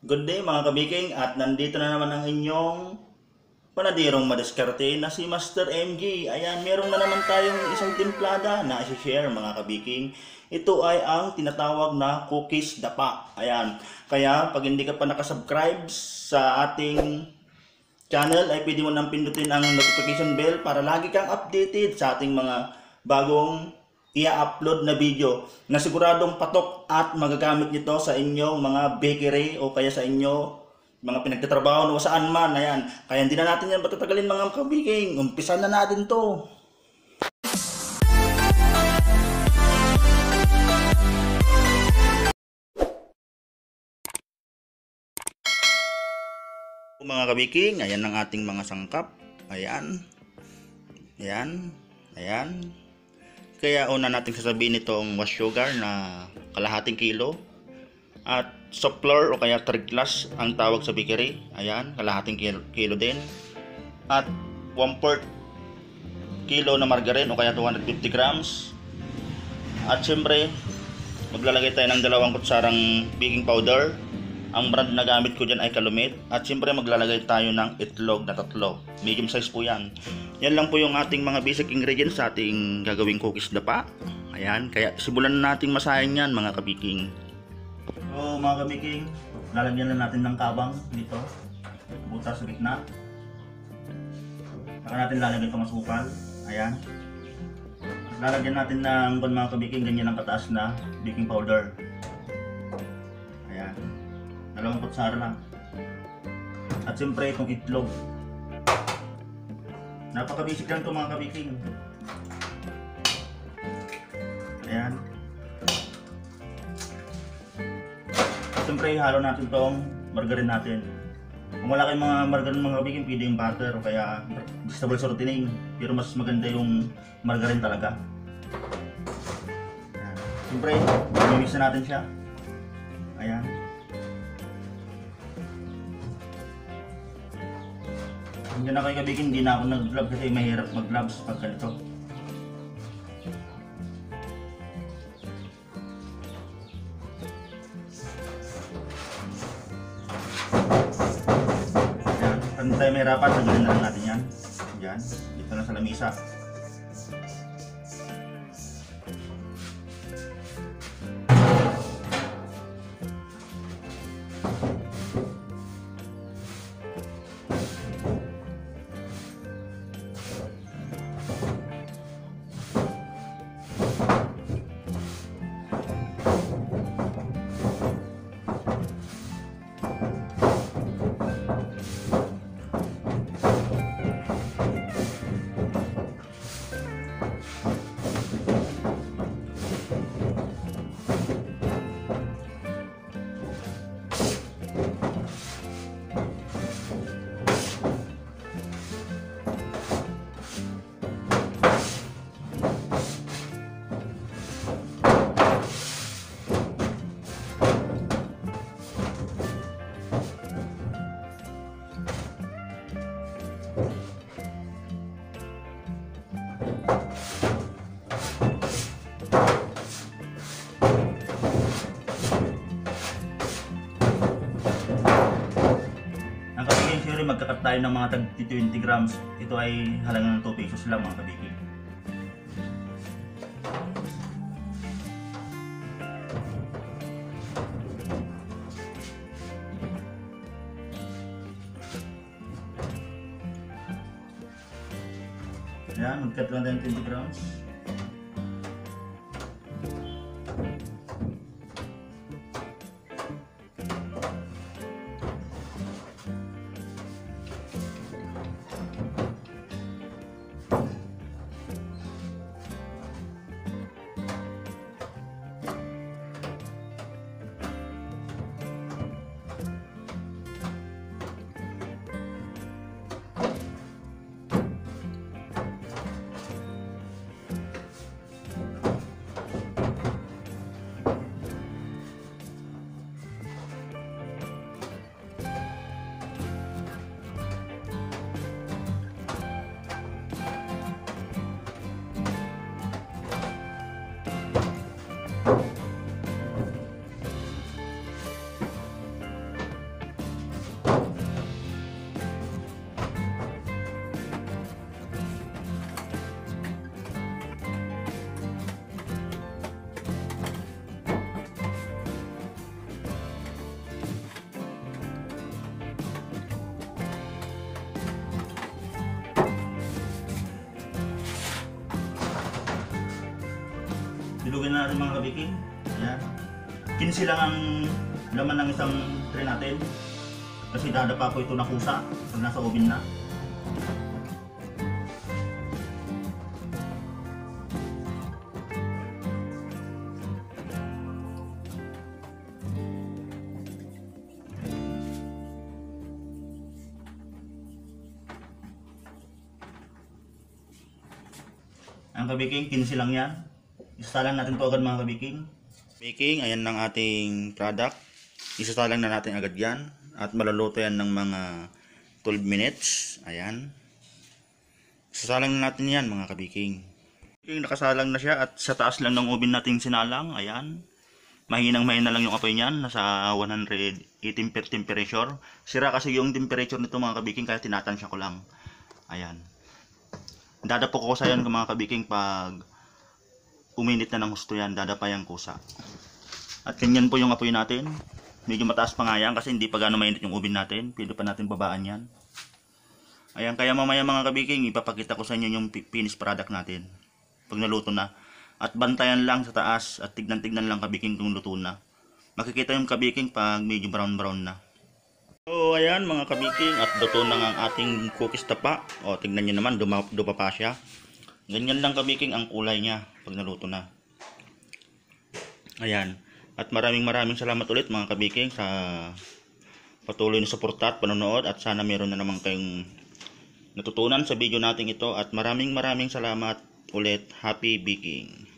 Good day mga kabiking, at nandito na naman ang inyong panadirong madiskarte na si Master MG. Ayan, meron na naman tayong isang timplada na i-share mga kabiking. Ito ay ang tinatawag na cookies dapa. Ayan, kaya pag hindi ka pa nakasubscribe sa ating channel ay pwede mo nang pindutin ang notification bell para lagi kang updated sa ating mga bagong i-upload na video na siguradong patok at magagamit nito sa inyong mga bakery o kaya sa inyo mga pinagtatrabaho o saan man. Ayan, kaya hindi na natin yan patatagalin mga kabiking. Umpisa na natin to. Mga kabiking, ayan ang ating mga sangkap. Ayan. Ayan. Ayan. Kaya una natin sasabihin itong wash sugar na kalahating kilo. At soft flour o kaya third class ang tawag sa bakery. Ayan, kalahating kilo din. At 1/4 kilo na margarine o kaya 250 grams. At syempre, maglalagay tayo ng 2 kutsarang baking powder. Ang brand na gamit ko dyan ay Calumet. At syempre maglalagay tayo ng itlog na 3. Medium size po yan. Yan lang po yung ating mga basic ingredients sa ating gagawing cookies dapa. Ayan, kaya simulan na nating masahin yan mga kabiking. So mga kabiking, lalagyan na natin ng kabang dito. Butas sa gitna. Saka natin lalagyan itong asukal. Ayan. Lalagyan natin ng mga kabiking, ganyan ang kataas na baking powder. Ayan. 2 kutsara lang. At siyempre itong itlog. Napaka-basic lang ito mga kabiking. Ayan. At siyempre ihalo natin itong margarine natin. Kung wala kayong mga margarine mga kabiking, pwede yung butter o kaya vegetable shortening. Pero mas maganda yung margarine talaga. Ayan. Siyempre, i-mix na natin siya. Ayan. Hindi na kayo kabikin, hindi na ako nag-gloves kasi mahirap mag-gloves pag ganito. Ayan, pag hindi tayo mahirapan, sagunin na lang natin yan. Ayan, dito na sa lamisa. Magkakat tayo ng mga tag 20 grams. Ito ay halagang ng 2 pesos lang mga kabiking. Ayan, magkat lang tayo ng 20 grams. Dilugin na natin mga kabiking. Ayan. 15 lang ang laman ng isang tray natin. Kasi dadapa po ito na kusa pag nasa oven na. Ang kabiking, 15 lang yan. Isasalang natin to agad mga kabiking. Kabiking, ayan ang ating product. Isasalang na natin agad yan. At maluluto yan ng mga 12 minutes. Ayan. Isasalang na natin yan mga kabiking. Kabiking, nakasalang na siya at sa taas lang ng oven natin sinalang. Ayan. Mahinang-mahina lang yung apoy niyan. Nasa 118 temperature. Sira kasi yung temperature nito mga kabiking kaya tinatansya ko lang. Ayan. Dadapo ko sa yan mga kabiking pag uminit na ng husto yan, dadapa yung kusa. At ganyan po yung apoy natin. Medyo mataas pa nga yan kasi hindi pa gano'ng mainit yung oven natin. Pwede pa natin babaan yan. Ayan, kaya mamaya mga kabiking, ipapakita ko sa inyo yung finished product natin. Pag naluto na. At bantayan lang sa taas at tignan-tignan lang kabiking kung luto na. Makikita yung kabiking pag medyo brown-brown na. So ayan mga kabiking, at luto na ang ating cookies tapa. O tignan nyo naman, dupa pa siya. Ganyan lang kabiking ang kulay niya pag naluto na. Ayan. At maraming salamat ulit mga kabiking sa patuloy na suporta at panonood. At sana meron na naman kayong natutunan sa video natin ito. At maraming salamat ulit. Happy baking!